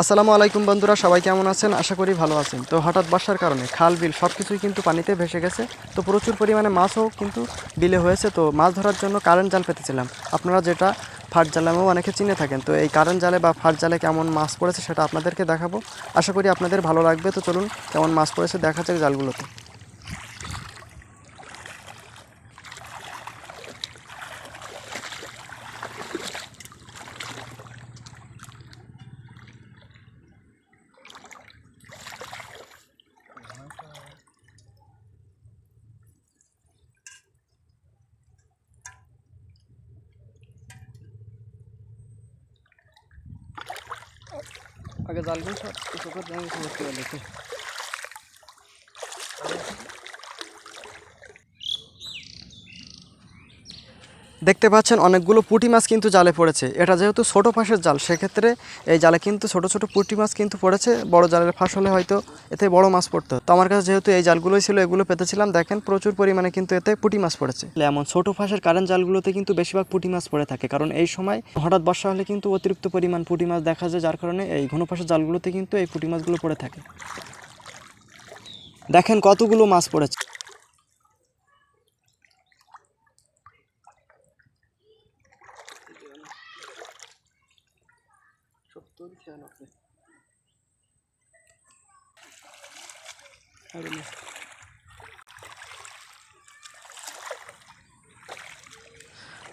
আসসালামু আলাইকুম বন্ধুরা, সবাই কেমন আছেন? আশা করি ভালো আছেন। তো হঠাৎ বর্ষার কারণে খাল বিল সব কিছুই কিন্তু পানিতে ভেসে গেছে। তো প্রচুর পরিমাণে মাছও কিন্তু বিলে হয়েছে। তো মাছ ধরার জন্য কারেন্ট জাল পেতেছিলাম, আপনারা যেটা ফাট জাল নামেও অনেকে চিনে থাকেন। তো এই কারেন্ট জালে বা ফাট জালে কেমন মাছ পড়েছে সেটা আপনাদেরকে দেখাবো। আশা করি আপনাদের ভালো লাগবে। তো চলুন কেমন মাছ পড়েছে দেখা যাক জালগুলোতে। আগে জালগুলো সব দেখি। দেখতে পাচ্ছেন অনেকগুলো পুঁটি মাছ কিন্তু জালে পড়েছে। এটা যেহেতু ছোট ফাঁসের জাল, সেক্ষেত্রে এই জালে কিন্তু ছোট ছোট পুঁটি মাছ কিন্তু পড়েছে। বড় জালের ফাঁস হলে হয়তো এতে বড় মাছ পড়তো। তো আমার কাছে যেহেতু এই জালগুলোই ছিল, এগুলো পেতেছিলাম। দেখেন প্রচুর পরিমাণে কিন্তু এতে পুঁটি মাছ পড়েছে। এমন ছোট ফাঁসের কারেন্ট জালগুলোতে কিন্তু বেশিরভাগ পুঁটি মাছ পড়ে থাকে, কারণ এই সময় হঠাৎ বর্ষা হলে কিন্তু অতিরিক্ত পরিমাণ পুঁটি মাছ দেখা যায়, যার কারণে এই ঘন ফাঁসের জালগুলোতে কিন্তু এই পুঁটি মাছগুলো পড়ে থাকে। দেখেন কতগুলো মাছ পড়েছে।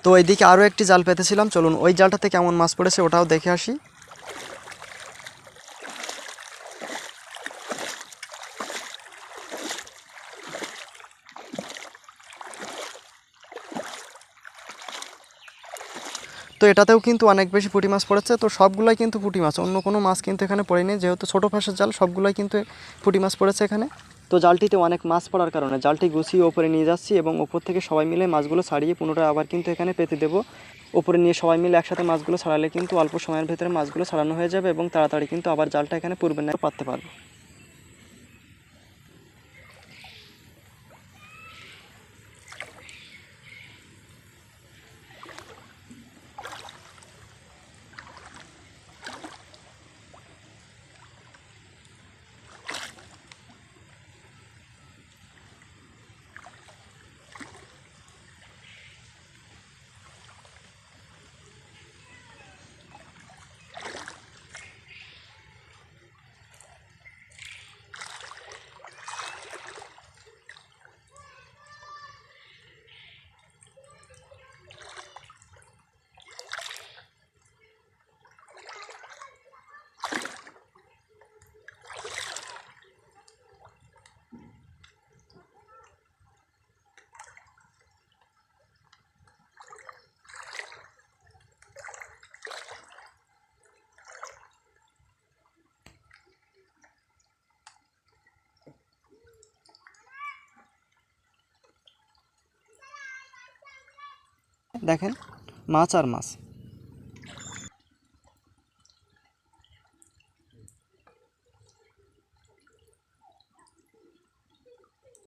তো এইদিকে আরও একটি জাল পেতেছিলাম, চলুন ওই জালটাতে কেমন মাছ পড়েছে ওটাও দেখে আসি। তো এটাতেও কিন্তু অনেক বেশি পুঁটি মাছ পড়েছে। তো সবগুলাই কিন্তু পুঁটি মাছ, অন্য কোনো মাছ কিন্তু এখানে পড়েনি। যেহেতু ছোটো ফাঁসের জাল, সবগুলাই কিন্তু পুঁটি মাছ পড়েছে এখানে। তো জালটিতে অনেক মাছ পড়ার কারণে জালটি গুছিয়ে ওপরে নিয়ে যাচ্ছি, এবং ওপর থেকে সবাই মিলে মাছগুলো ছাড়িয়ে পুনরায় আবার কিন্তু এখানে পেতে দেবো। ওপরে নিয়ে সবাই মিলে একসাথে মাছগুলো ছাড়ালে কিন্তু অল্প সময়ের ভেতরে মাছগুলো ছাড়ানো হয়ে যাবে, এবং তাড়াতাড়ি কিন্তু আবার জালটা এখানে পূর্বের ন্যায় পাততে পারবো। দেখেন মাছ আর মাছ।